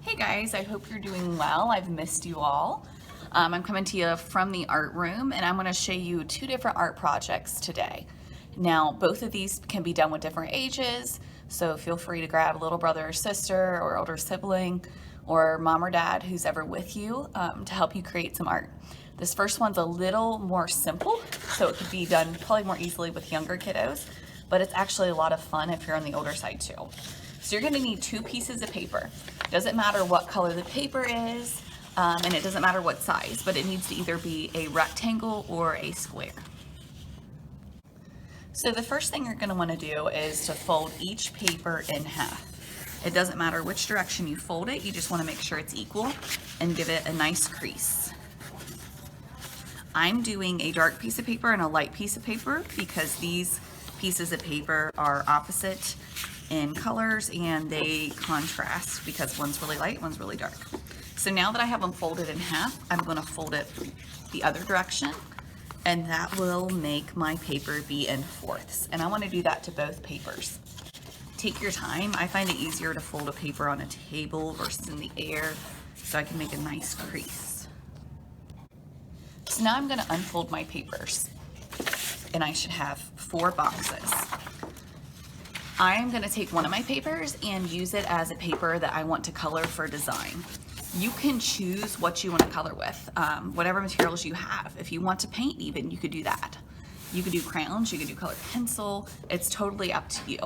Hey guys, I hope you're doing well. I've missed you all. I'm coming to you from the art room and I'm going to show you two different art projects today. Now, both of these can be done with different ages, so feel free to grab a little brother or sister or older sibling or mom or dad who's ever with you to help you create some art. This first one's a little more simple, so it could be done probably more easily with younger kiddos, but it's actually a lot of fun if you're on the older side too. So you're going to need two pieces of paper. Doesn't matter what color the paper is, and it doesn't matter what size, but it needs to either be a rectangle or a square. So the first thing you're going to want to do is to fold each paper in half. It doesn't matter which direction you fold it, you just want to make sure it's equal and give it a nice crease. I'm doing a dark piece of paper and a light piece of paper because these pieces of paper are opposite in colors and they contrast because one's really light, one's really dark. So now that I have them folded in half, I'm going to fold it the other direction, and that will make my paper be in fourths. And I want to do that to both papers. Take your time. I find it easier to fold a paper on a table versus in the air so I can make a nice crease. So now I'm going to unfold my papers, and I should have 4 boxes. I'm going to take one of my papers and use it as a paper that I want to color for design. You can choose what you want to color with, whatever materials you have. If you want to paint even, you could do that. You could do crayons, you could do colored pencil. It's totally up to you.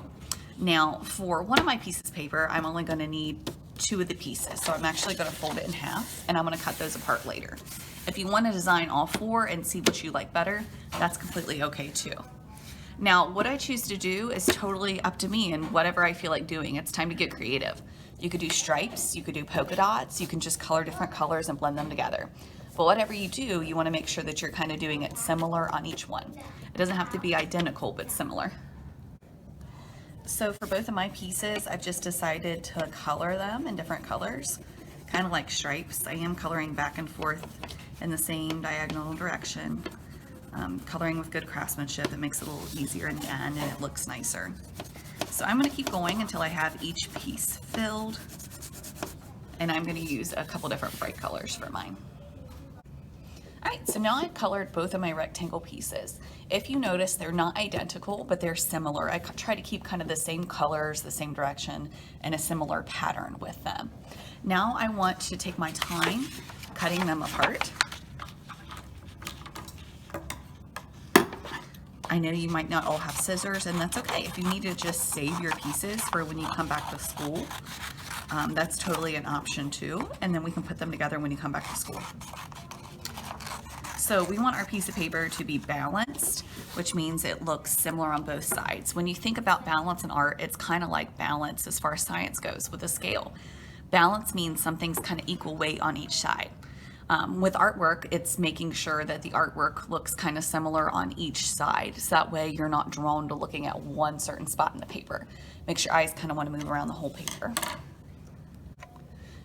Now, for one of my pieces of paper, I'm only going to need 2 of the pieces. So I'm actually going to fold it in half, and I'm going to cut those apart later. If you want to design all 4 and see what you like better, that's completely okay too. Now, what I choose to do is totally up to me and whatever I feel like doing. It's time to get creative. You could do stripes, you could do polka dots, you can just color different colors and blend them together. But whatever you do, you want to make sure that you're kind of doing it similar on each one. It doesn't have to be identical, but similar. So for both of my pieces, I've just decided to color them in different colors, kind of like stripes. I am coloring back and forth in the same diagonal direction. Coloring with good craftsmanship, it makes it a little easier in the end and it looks nicer. So I'm going to keep going until I have each piece filled, and I'm going to use a couple different bright colors for mine. Alright, so now I've colored both of my rectangle pieces. If you notice, they're not identical, but they're similar. I try to keep kind of the same colors, the same direction, and a similar pattern with them. Now I want to take my time cutting them apart. I know you might not all have scissors, and that's okay. If you need to just save your pieces for when you come back to school, that's totally an option too, and then we can put them together when you come back to school. So we want our piece of paper to be balanced, which means it looks similar on both sides. When you think about balance in art, it's kind of like balance as far as science goes with a scale. Balance means something's kind of equal weight on each side. With artwork, it's making sure that the artwork looks kind of similar on each side, so that way you're not drawn to looking at one certain spot in the paper. Makes your eyes kind of want to move around the whole paper.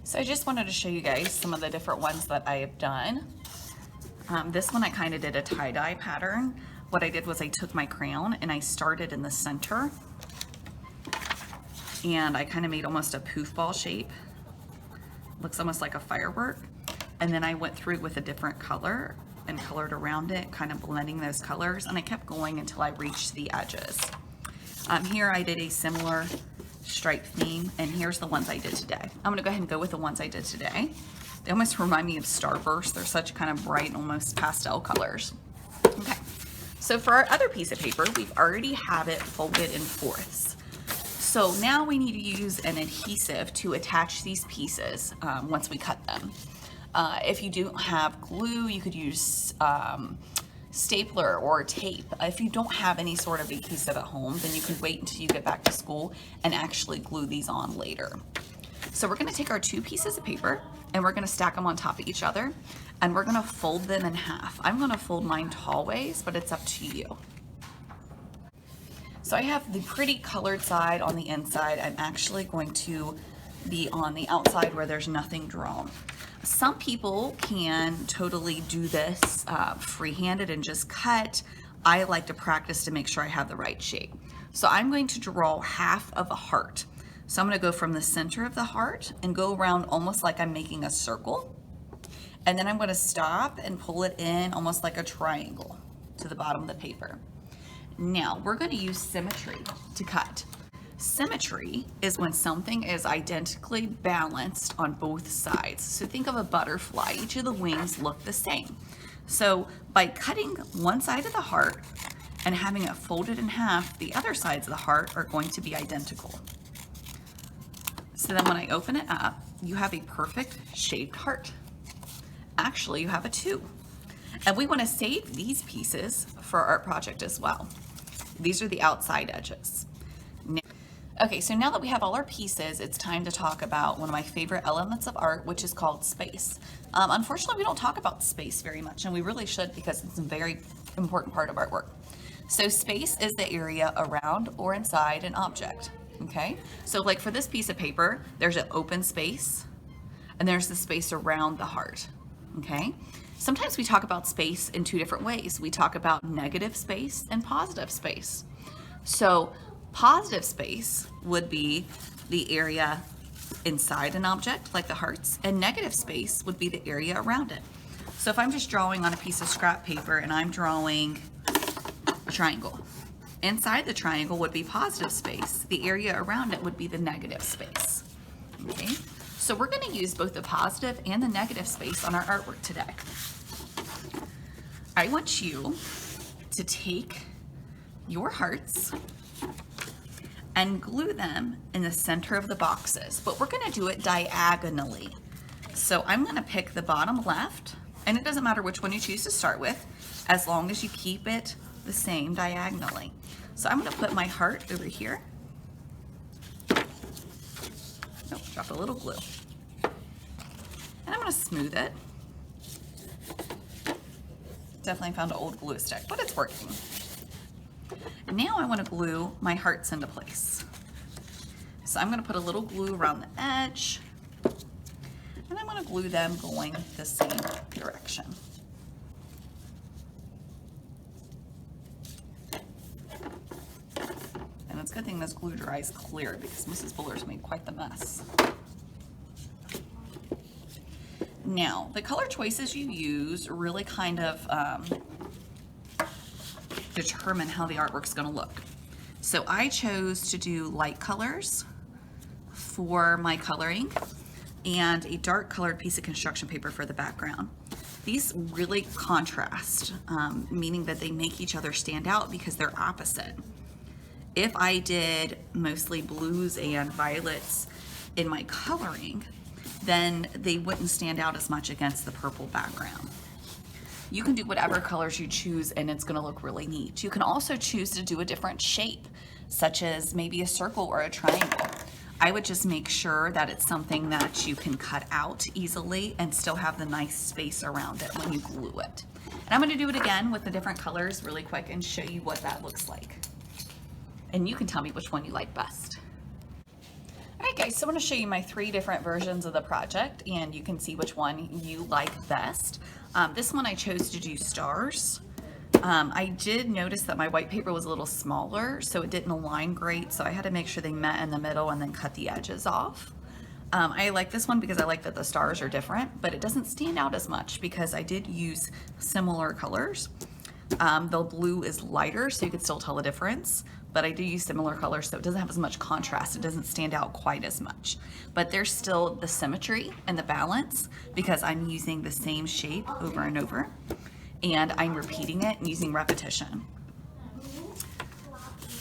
So I just wanted to show you guys some of the different ones that I have done. This one I kind of did a tie-dye pattern. What I did was I took my crayon and I started in the center, and I kind of made almost a poof ball shape. Looks almost like a firework. And then I went through with a different color and colored around it, kind of blending those colors, and I kept going until I reached the edges. Here I did a similar stripe theme, and here's the ones I did today. I'm gonna go ahead and go with the ones I did today. They almost remind me of Starburst. They're such kind of bright, almost pastel colors. Okay, so for our other piece of paper, we've already have it folded in fourths. So now we need to use an adhesive to attach these pieces once we cut them. If you don't have glue, you could use stapler or tape. If you don't have any sort of adhesive at home, then you can wait until you get back to school and actually glue these on later. So we're going to take our 2 pieces of paper and we're going to stack them on top of each other, and we're going to fold them in half. I'm going to fold mine tall ways, but it's up to you. So I have the pretty colored side on the inside. I'm actually going to be on the outside where there's nothing drawn. Some people can totally do this free-handed and just cut. I like to practice to make sure I have the right shape. So I'm going to draw half of a heart. So I'm going to go from the center of the heart and go around almost like I'm making a circle. And then I'm going to stop and pull it in almost like a triangle to the bottom of the paper. Now we're going to use symmetry to cut. Symmetry is when something is identically balanced on both sides. So think of a butterfly. Each of the wings look the same. So by cutting one side of the heart and having it folded in half, the other sides of the heart are going to be identical. So then when I open it up, you have a perfect shaped heart. Actually, you have a 2. And we want to save these pieces for our art project as well. These are the outside edges. Okay, so now that we have all our pieces, it's time to talk about one of my favorite elements of art, which is called space. Unfortunately, we don't talk about space very much, and we really should because it's a very important part of artwork. So space is the area around or inside an object, okay? So like for this piece of paper, there's an open space, and there's the space around the heart, okay? Sometimes we talk about space in 2 different ways. We talk about negative space and positive space. So positive space would be the area inside an object, like the hearts, and negative space would be the area around it. So if I'm just drawing on a piece of scrap paper and I'm drawing a triangle, inside the triangle would be positive space. The area around it would be the negative space. Okay, so we're going to use both the positive and the negative space on our artwork today. I want you to take your hearts and glue them in the center of the boxes, but we're going to do it diagonally. So I'm going to pick the bottom left, and it doesn't matter which one you choose to start with, as long as you keep it the same diagonally. So I'm going to put my heart over here. Oh, drop a little glue. And I'm going to smooth it. Definitely found an old glue stick, but it's working. Now I want to glue my hearts into place. So I'm going to put a little glue around the edge, and I'm going to glue them going the same direction. And it's a good thing this glue dries clear because Mrs. Buller's made quite the mess. Now, the color choices you use really kind of determine how the artwork's going to look. So I chose to do light colors for my coloring and a dark colored piece of construction paper for the background. These really contrast, meaning that they make each other stand out because they're opposite. If I did mostly blues and violets in my coloring, then they wouldn't stand out as much against the purple background. You can do whatever colors you choose and it's going to look really neat. You can also choose to do a different shape, such as maybe a circle or a triangle. I would just make sure that it's something that you can cut out easily and still have the nice space around it when you glue it. And I'm going to do it again with the different colors really quick and show you what that looks like. And you can tell me which one you like best. Alright guys, so I'm going to show you my 3 different versions of the project and you can see which one you like best. This one I chose to do stars. I did notice that my white paper was a little smaller, so it didn't align great, so I had to make sure they met in the middle and then cut the edges off. I like this one because I like that the stars are different, but it doesn't stand out as much because I did use similar colors. The blue is lighter, so you could still tell the difference, but I do use similar colors, so it doesn't have as much contrast. It doesn't stand out quite as much, but there's still the symmetry and the balance because I'm using the same shape over and over, and I'm repeating it and using repetition.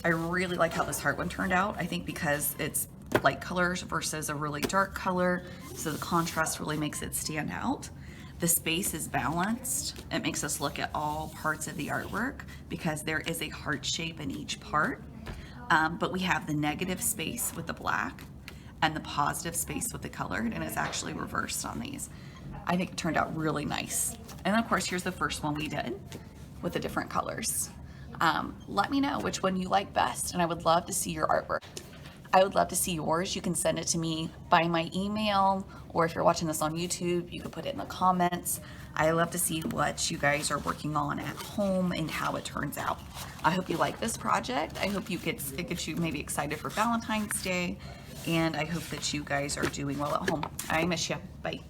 I really like how this heart one turned out. I think because it's light colors versus a really dark color, so the contrast really makes it stand out. The space is balanced. It makes us look at all parts of the artwork because there is a heart shape in each part. But we have the negative space with the black and the positive space with the colored, and it's actually reversed on these. I think it turned out really nice. And of course, here's the first one we did with the different colors. Let me know which one you like best, and I would love to see your artwork. I would love to see yours. You can send it to me by my email, or if you're watching this on YouTube, you can put it in the comments. I love to see what you guys are working on at home and how it turns out. I hope you like this project. I hope it gets you maybe excited for Valentine's Day. and I hope that you guys are doing well at home. I miss you. Bye.